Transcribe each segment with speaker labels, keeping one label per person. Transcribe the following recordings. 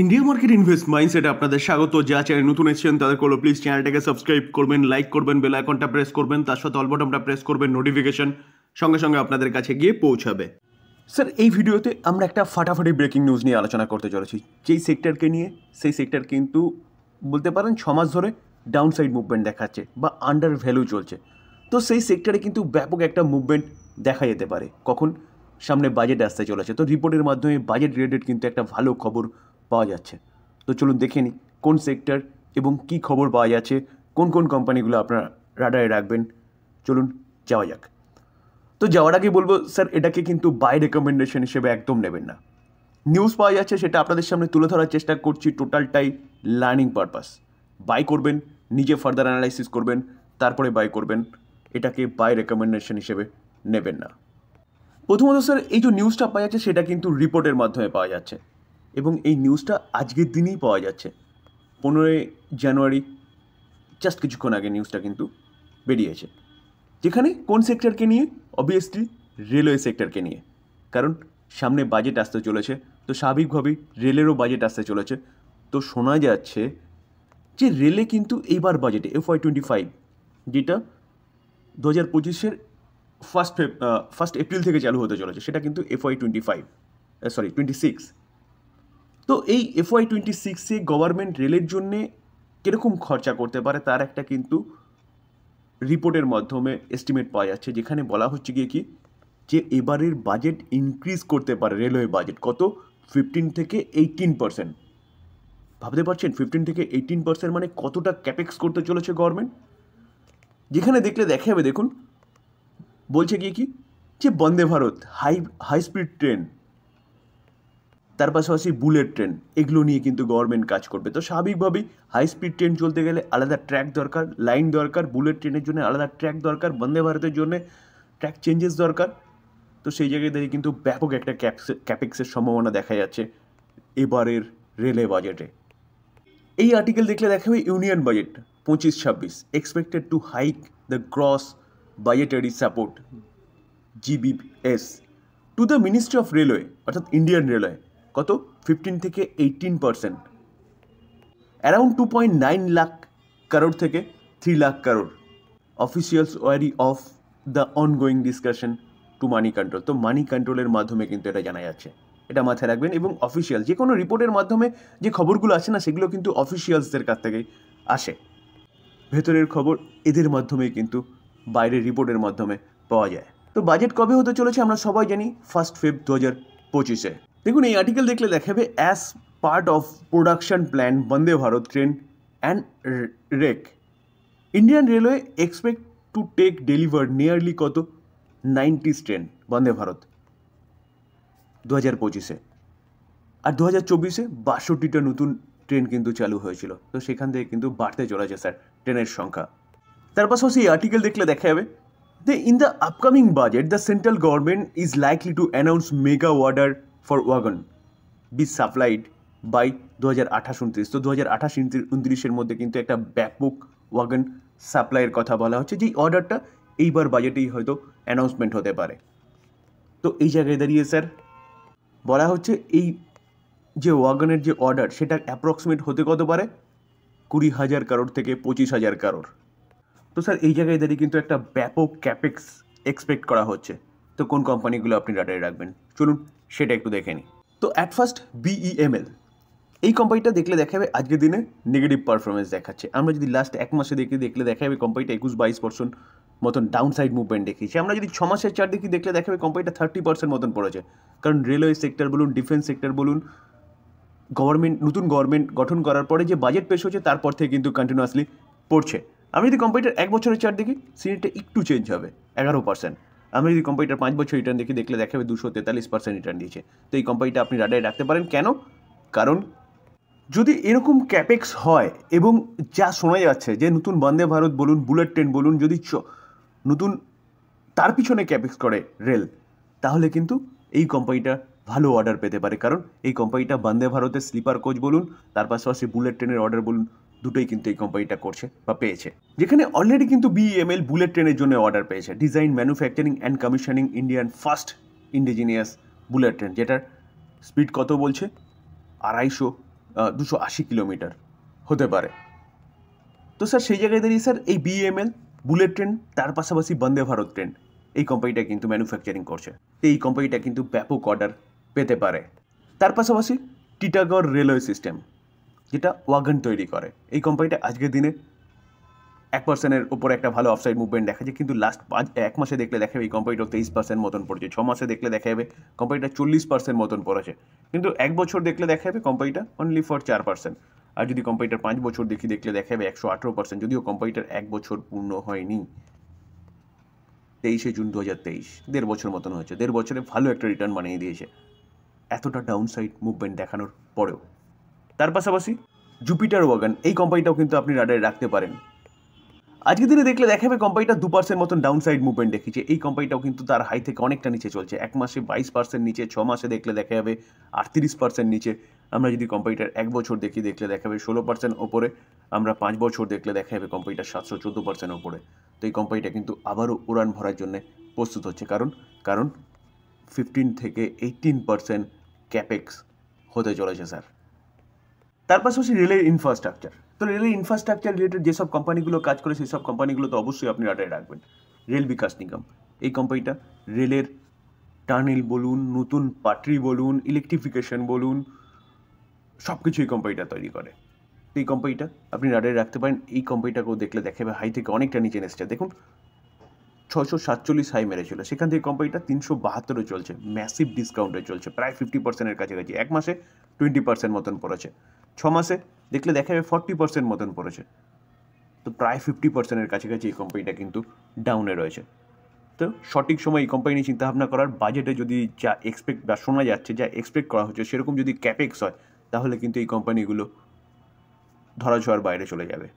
Speaker 1: India market invest মাইন্ডসেটে আপনাদের স্বাগত। যা চ্যানেল নতুন এসেছেন তাদের করলো প্লিজ চ্যানেলটাকে সাবস্ক্রাইব করবেন, লাইক করবেন, বেল আইকনটা প্রেস করবেন, তার সাথে অল বাটনটা প্রেস করবেন, নোটিফিকেশন সঙ্গে সঙ্গে আপনাদের কাছে গিয়ে পৌঁছাবে। স্যার, এই ভিডিওতে আমরা একটা ফাটাফাটি ব্রেকিং নিউজ নিয়ে আলোচনা করতে চলেছি। যেই সেক্টরকে নিয়ে, সেই সেক্টর কিন্তু বলতে পারেন 6 মাস ধরে ডাউন সাইড মুভমেন্ট দেখাচ্ছে বা আন্ডার ভ্যালু চলছে। তো সেই সেক্টরে কিন্তু ব্যাপক একটা মুভমেন্ট দেখা যেতে পারে। কখন? সামনে বাজেট আসতে চলেছে, তো রিপোর্টের মাধ্যমে বাজেট রিলেটেড কিন্তু একটা ভালো খবর পাওয়া যাচ্ছে। তো চলুন দেখে নিই কোন সেক্টর এবং কি খবর পাওয়া যাচ্ছে, কোন কোন কোম্পানিগুলো আপনারা রাডারে রাখবেন। চলুন যাওয়া যাক। তো যাওয়ার আগে বলবো স্যার, এটাকে কিন্তু বাই রেকমেন্ডেশন হিসেবে একদম নেবেন না। নিউজ পাওয়া যাচ্ছে, সেটা আপনাদের সামনে তুলে ধরার চেষ্টা করছি, টোটালটাই লার্নিং পারপাস। বাই করবেন, নিজে ফার্দার অ্যানালাইসিস করবেন, তারপরে বাই করবেন। এটাকে বাই রেকমেন্ডেশন হিসেবে নেবেন না। প্রথমত স্যার, এই যে নিউজটা পাওয়া যাচ্ছে সেটা কিন্তু রিপোর্টের মাধ্যমে পাওয়া যাচ্ছে, এবং এই নিউজটা আজকের দিনেই পাওয়া যাচ্ছে। 15 জানুয়ারি, জাস্ট কিছুক্ষণ আগে নিউজটা কিন্তু বেরিয়েছে। যেখানে কোন সেক্টরকে নিয়ে? অবভিয়াসলি রেলওয়ে সেক্টরকে নিয়ে। কারণ সামনে বাজেট আসতে চলেছে, তো স্বাভাবিকভাবেই রেলেরও বাজেট আসতে চলেছে। তো শোনা যাচ্ছে যে রেলে কিন্তু এইবার বাজেটে FY25, যেটা 2025-এর ফার্স্ট এপ্রিল থেকে চালু হতে চলেছে, সেটা কিন্তু FY26। তো এই FY26-এ গভর্নমেন্ট রেলের জন্যে কীরকম খরচা করতে পারে তার একটা কিন্তু রিপোর্টের মাধ্যমে এস্টিমেট পাওয়া যাচ্ছে, যেখানে বলা হচ্ছে গিয়ে কি যে এবারের বাজেট ইনক্রিজ করতে পারে রেলওয়ে বাজেট। কত? 15 থেকে 18%। ভাবতে পারছেন 15 থেকে 18% মানে কতটা ক্যাপেক্স করতে চলেছে গভর্নমেন্ট? যেখানে দেখলে দেখা যাবে, দেখুন বলছে গিয়ে কি যে Vande Bharat, high speed train, তার পাশাপাশি বুলেট ট্রেন, এগুলো নিয়ে কিন্তু গভর্নমেন্ট কাজ করবে। তো স্বাভাবিকভাবেই হাই স্পিড ট্রেন চলতে গেলে আলাদা ট্র্যাক দরকার, লাইন দরকার, বুলেট ট্রেনের জন্য আলাদা ট্র্যাক দরকার, বন্দে ভারতের জন্য ট্র্যাক চেঞ্জেস দরকার। তো সেই জায়গায় দাঁড়িয়ে কিন্তু ব্যাপক একটা ক্যাপেক্সের সম্ভাবনা দেখা যাচ্ছে এবারের রেলে বাজেটে। এই আর্টিকেল দেখলে দেখাবে union budget 25-26 expected to hike the gross budgetary support GBS to the ministry of railway, অর্থাৎ ইন্ডিয়ান রেলওয়ে। কত? 15 থেকে 18%, অ্যারাউন্ড 2.9 লাখ কারোর থেকে 3 lakh crore. Officials wary of the ongoing discussion to money control. তো মানি কন্ট্রোলের মাধ্যমে কিন্তু এটা জানা যাচ্ছে, এটা মাথায় রাখবেন। এবং অফিসিয়াল যে কোনো রিপোর্টের মাধ্যমে যে খবরগুলো আসে না, সেগুলো কিন্তু অফিসিয়ালসদের কাছ থেকেই আসে। ভেতরের খবর এদের মাধ্যমেই কিন্তু বাইরের রিপোর্টের মাধ্যমে পাওয়া যায়। তো বাজেট কবে হতে চলেছে আমরা সবাই জানি, 1 ফেব্রুয়ারি 2025-এ। দেখুন এই আর্টিকেল দেখলে দেখাবে as part of production plan Vande Bharat train and rake, Indian railway expect to take deliver nearly কত 90 ট্রেন বন্দে ভারত 2025-এ। আর 2024-এ 62টা নতুন ট্রেন কিন্তু চালু হয়েছিল। তো সেখান থেকে কিন্তু বাড়তে চলেছে স্যার ট্রেনের সংখ্যা। তার পাশাপাশি এই আর্টিকেল দেখলে দেখা যাবে যে in the upcoming budget the central government is likely to announce mega order for wagon be supplied by 2028-29। তো 2028-29-এর মধ্যে কিন্তু একটা ব্যাপক ওয়াগন সাপ্লাইয়ের কথা বলা হচ্ছে, যেই অর্ডারটা এইবার বাজেটেই হয়তো অ্যানাউন্সমেন্ট হতে পারে। তো এই জায়গায় দাঁড়িয়ে স্যার বলা হচ্ছে এই যে ওয়াগনের যে অর্ডার, সেটা অ্যাপ্রক্সিমেট হতে কত পারে? 20,000 কারোর থেকে 25,000 কারোর। তো স্যার এই জায়গায় দাঁড়িয়ে কিন্তু একটা ব্যাপক ক্যাপেক্স এক্সপেক্ট করা হচ্ছে। তো কোন কোম্পানিগুলো আপনি রাডারে রাখবেন, চলুন সেটা একটু দেখে নিই। তো অ্যাট ফার্স্ট BEML, এই কোম্পানিটা দেখলে দেখা যাবে আজকের দিনে নেগেটিভ পারফরমেন্স দেখাচ্ছে। আমরা যদি লাস্ট 1 মাসে দেখলে দেখা যাবে কোম্পানিটা 21-22% মতন ডাউন সাইড মুভমেন্ট দেখিয়েছে। আমরা যদি 6 মাসের চার্ট দেখলে দেখা যাবে কোম্পানিটা 30% মতন পড়েছে। কারণ রেলওয়ে সেক্টর বলুন, ডিফেন্স সেক্টর বলুন, নতুন গভর্নমেন্ট গঠন করার পরে যে বাজেট পেশ হচ্ছে তারপর থেকে কিন্তু কন্টিনিউয়াসলি পড়ছে। আমি যদি কোম্পানিটার 1 বছরের চার্ট দেখি, সিনিটা একটু চেঞ্জ হবে 11%। আমি যদি কোম্পানিটার 5 বছর রিটার্ন দেখলে দেখা যাবে 243% রিটার্ন দিয়েছে। তো এই কোম্পানিটা আপনি রাডারে রাখতে পারেন। কেন? কারণ যদি এরকম ক্যাপেক্স হয় এবং যা শোনা যাচ্ছে যে নতুন বন্দে ভারত বলুন, বুলেট ট্রেন বলুন, যদি নতুন তার পিছনে ক্যাপেক্স করে রেল, তাহলে কিন্তু এই কোম্পানিটা ভালো অর্ডার পেতে পারে। কারণ এই কোম্পানিটা বন্দে ভারতের স্লিপার কোচ বলুন, তার পাশাপাশি বুলেট ট্রেনের অর্ডার বলুন, দুটোই কিন্তু এই কোম্পানিটা করছে বা পেয়েছে। যেখানে অলরেডি কিন্তু BEML বুলেট ট্রেনের জন্য অর্ডার পেয়েছে। Design, manufacturing and commissioning Indian first indigenous bullet train, যেটার স্পিড কত বলছে? 250 কিলোমিটার হতে পারে। তো স্যার সেই জায়গায় দাঁড়িয়ে স্যার এই BEML বুলেট ট্রেন, তার পাশাপাশি বন্দে ভারত ট্রেন, এই কোম্পানিটা কিন্তু ম্যানুফ্যাকচারিং করছে। তো এই কোম্পানিটা কিন্তু ব্যাপক অর্ডার পেতে পারে। তার পাশাপাশি টিটাগড় রেলওয়ে সিস্টেম, যেটা ওয়াগন তৈরি করে, এই কোম্পানিটা আজকের দিনে 1% ওপরে একটা ভালো অফসাইড মুভমেন্ট দেখা যায়, কিন্তু লাস্ট 1 মাসে দেখলে দেখা যাবে এই কোম্পানিটা 23% মতন পড়েছে, 6 মাসে দেখলে দেখা যাবে কোম্পানিটা 40% মতন পড়েছে, কিন্তু 1 বছর দেখলে দেখা যাবে কোম্পানিটা অনলি ফর 4%। আর যদি কোম্পানিটার 5 বছর দেখলে দেখা যাবে 118%, যদিও কোম্পানিটার 1 বছর পূর্ণ হয়নি। 23 জুন 2023, 1.5 বছর মতন হয়েছে, 1.5 বছরে ভালো একটা রিটার্ন বানিয়ে দিয়েছে এতটা ডাউনসাইড মুভমেন্ট দেখানোর পরেও। তার পাশাপাশি জুপিটার ওয়াগন, এই কোম্পানিটাও কিন্তু আপনি রাডারে রাখতে পারেন। আজকের দিনে দেখলে দেখা যাবে কোম্পানিটা 2% মতন ডাউনসাইড মুভমেন্ট দেখিয়েছে, এই কোম্পানিটাও কিন্তু তার হাই থেকে অনেকটা নিচে চলছে, 1 মাসে 22% নিচে, 6 মাসে দেখলে দেখা যাবে 38% নিচে। আমরা যদি কোম্পানিটার 1 বছর দেখলে দেখা যাবে 16% ওপরে, আমরা 5 বছর দেখলে দেখা যাবে কোম্পানিটা 714% ওপরে। তো এই কোম্পানিটা কিন্তু আবারও উড়ান ভরার জন্য প্রস্তুত হচ্ছে, কারণ 15 থেকে 18% ক্যাপেক্স হতে চলেছে স্যার। তার পাশাপাশি রেলের ইনফ্রাস্ট্রাকচার, তো রেলের ইনফ্রাস্ট্রাকচার রিলেটেড যেসব কোম্পানিগুলো কাজ করে সেই সব কোম্পানিগুলো তো অবশ্যই আপনি রাডারে রাখবেন। রেল বিকাশ নিগম, এই কোম্পানিটা রেলের টানেল বলুন, নতুন পাটরি বলুন, ইলেকট্রিফিকেশন বলুন, সব কিছু এই কোম্পানিটা তৈরি করে। তো এই কোম্পানিটা আপনি রাডারে রাখতে পারেন। এই কোম্পানিটাকেও দেখলে দেখা যাবে হাই থেকে অনেকটা নিচে এসেছে, দেখুন 647 হাই মেরেছিল, সেখান থেকে কোম্পানিটা 372 চলছে, ম্যাসিভ ডিসকাউন্টে চলছে, প্রায় 50%-এর কাছাকাছি। 1 মাসে 20% মতন পড়েছে, 6 মাসে দেখলে দেখা যাবে 40% মতন পড়েছে, তো প্রায় 50%-এর কাছাকাছি এই কোম্পানিটা কিন্তু ডাউনে রয়েছে। তো সঠিক সময় এই কোম্পানি নিয়ে চিন্তাভাবনা করার, বাজেটে যদি যা এক্সপেক্ট বা শোনা যাচ্ছে, যা এক্সপেক্ট করা হচ্ছে সেরকম যদি ক্যাপেক্স হয়, তাহলে কিন্তু এই কোম্পানিগুলো ধরাছোঁয়ার বাইরে চলে যাবে।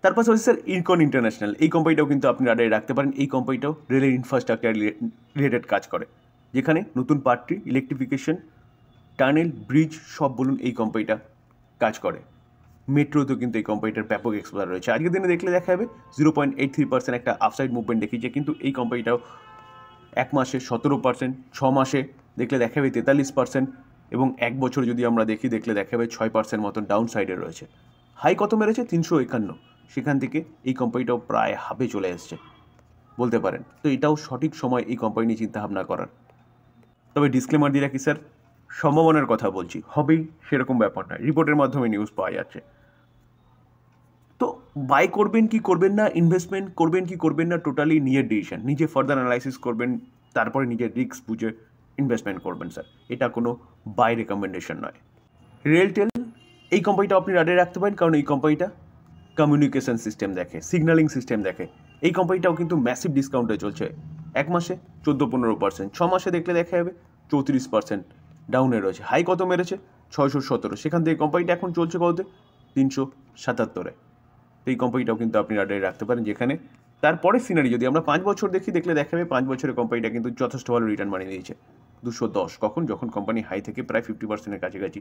Speaker 1: তার পাশাপাশি স্যার ইরকন ইন্টারন্যাশনাল, এই কোম্পানিটাও কিন্তু আপনি রাডারে রাখতে পারেন। এই কোম্পানিটাও রেলের ইনফ্রাস্ট্রাকচার রিলেটেড কাজ করে, যেখানে নতুন পাটরি, ইলেকট্রিফিকেশন, টানেল, ব্রিজ সব বলুন এই কোম্পানিটা কাজ করে। মেট্রোতেও কিন্তু এই কোম্পানিটার ব্যাপক এক্সপোজার রয়েছে। আজকের দিনে দেখলে দেখা যাবে 0.83% একটা আপসাইড মুভমেন্ট দেখিয়েছে, কিন্তু এই কোম্পানিটাও 1 মাসে 17%, 6 মাসে দেখলে দেখা যাবে 43%, এবং 1 বছর যদি আমরা দেখলে দেখা যাবে 6% মতন ডাউন সাইডে রয়েছে। হাই কত মেরেছে? 351, সেখান থেকে এই কোম্পানিটাও প্রায় হাফে চলে এসছে বলতে পারেন। তো এটাও সঠিক সময় এই কোম্পানি নিয়ে চিন্তাভাবনা করার। তবে ডিসক্লেমার দিয়ে রাখি স্যার, সম্ভাবনার কথা বলছি, হবেই সেরকম ব্যাপার নয়, রিপোর্টের মাধ্যমে নিউজ পাওয়া যাচ্ছে। তো বাই করবেন কি করবেন না, ইনভেস্টমেন্ট করবেন কি করবেন না, টোটালি নিজের ডিসিশন, নিজে ফার্দার অ্যানালাইসিস করবেন, তারপরে নিজের রিস্ক বুঝে ইনভেস্টমেন্ট করবেন স্যার, এটা কোনো বাই রেকমেন্ডেশন নয়। রেলটেল, এই কোম্পানিটা আপনি রাডারে রাখতে পারেন, কারণ এই কোম্পানিটা কমিউনিকেশন সিস্টেম দেখে, সিগন্যালিং সিস্টেম দেখে। এই কোম্পানিটাও কিন্তু ম্যাসিভ ডিসকাউন্টে চলছে, 1 মাসে 14-15%, 6 মাসে দেখলে দেখা যাবে 34% ডাউনে রয়েছে। হাই কত মেরেছে? 617, সেখান থেকে কোম্পানিটা এখন চলছে কততে? 377-এ। এই কোম্পানিটাও কিন্তু আপনি রাডারে রাখতে পারেন, যেখানে তারপরে সিনারি যদি আমরা 5 বছর দেখলে দেখা যাবে 5 বছরের কোম্পানিটা কিন্তু যথেষ্ট ভালো রিটার্ন বানিয়ে দিয়েছে, 210। কখন? যখন কোম্পানি হাই থেকে প্রায় 50%-এর কাছাকাছি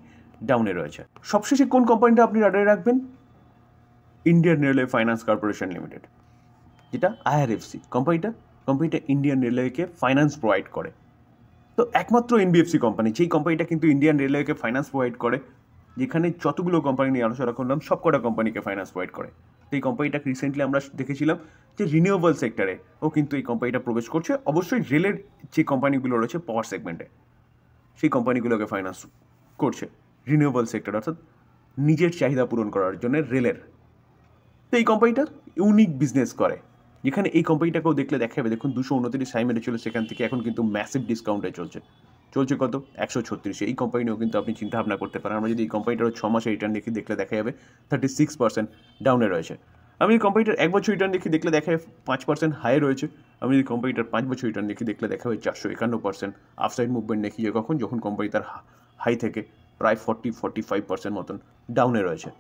Speaker 1: ডাউনে রয়েছে। সবশেষে কোন কোম্পানিটা আপনি রাডারে রাখবেন? Indian railway finance corporation limited, যেটা IRFC কোম্পানিটা ইন্ডিয়ান রেলওয়েকে ফাইন্যান্স প্রোভাইড করে। তো একমাত্র NBFC কোম্পানি, যেই কোম্পানিটা কিন্তু ইন্ডিয়ান রেলওয়েকে ফাইন্যান্স প্রোভাইড করে, যেখানে যতগুলো কোম্পানি নিয়ে আলোচনা করলাম সবকটা কোম্পানিকে ফাইন্যান্স প্রোভাইড করে। তো এই কোম্পানিটাকে রিসেন্টলি আমরা দেখেছিলাম যে রিনিউয়েবল সেক্টরে ও কিন্তু এই কোম্পানিটা প্রবেশ করছে। অবশ্যই রেলের যে কোম্পানিগুলো রয়েছে পাওয়ার সেগমেন্টে, সেই কোম্পানিগুলোকে ফাইন্যান্স করছে রিনিউয়েবল সেক্টর, অর্থাৎ নিজের চাহিদা পূরণ করার জন্য রেলের। তো এই কোম্পানিটা ইউনিক বিজনেস করে, যেখানে এই কোম্পানিটাকেও দেখলে দেখা যাবে, দেখুন 229 হাই মেরেছিল, সেখান থেকে এখন কিন্তু ম্যাসিভ ডিসকাউন্টে চলছে কত? 136। এই কোম্পানিও কিন্তু আপনি চিন্তাভাবনা করতে পারেন। আমরা যদি এই কোম্পানিটার 6 মাসে রিটার্ন দেখলে দেখা যাবে 36% ডাউনে রয়েছে। আমি যদি কোম্পানিটার 1 বছর রিটার্ন দেখলে দেখা যাবে 5% হাই রয়েছে। আমি যদি কোম্পানিটার 5 বছর রিটার্ন দেখলে দেখা যাবে 451% আপসাইড মুভমেন্ট দেখিয়ে, যখন কোম্পানি তার হাই থেকে প্রায় 40-45% মতন ডাউনে রয়েছে।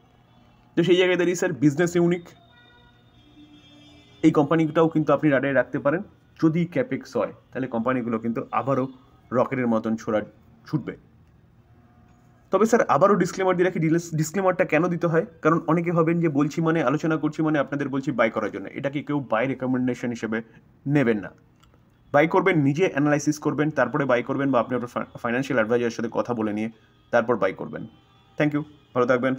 Speaker 1: তো সেই জায়গায় দাঁড়িয়ে স্যার বিজনেস ইউনিক, এই কোম্পানিটাও কিন্তু আপনি রাডারে রাখতে পারেন। যদি ক্যাপেক্স হয় তাহলে কোম্পানিগুলো কিন্তু আবারও রকেটের মতন ছুটবে। তবে স্যার আবারও ডিসক্লেমার দিয়ে রাখি, ডিসক্লেমারটা কেন দিতে হয়? কারণ অনেকে ভাবেন যে বলছি মানে, আলোচনা করছি মানে আপনাদের বলছি বাই করার জন্য, এটাকে কেউ বাই রেকমেন্ডেশন হিসেবে নেবেন না। বাই করবেন, নিজে অ্যানালাইসিস করবেন, তারপরে বাই করবেন, বা আপনি আপনার ফাইন্যান্সিয়াল অ্যাডভাইজারের সাথে কথা বলে নিয়ে তারপর বাই করবেন। থ্যাংক ইউ, ভালো থাকবেন।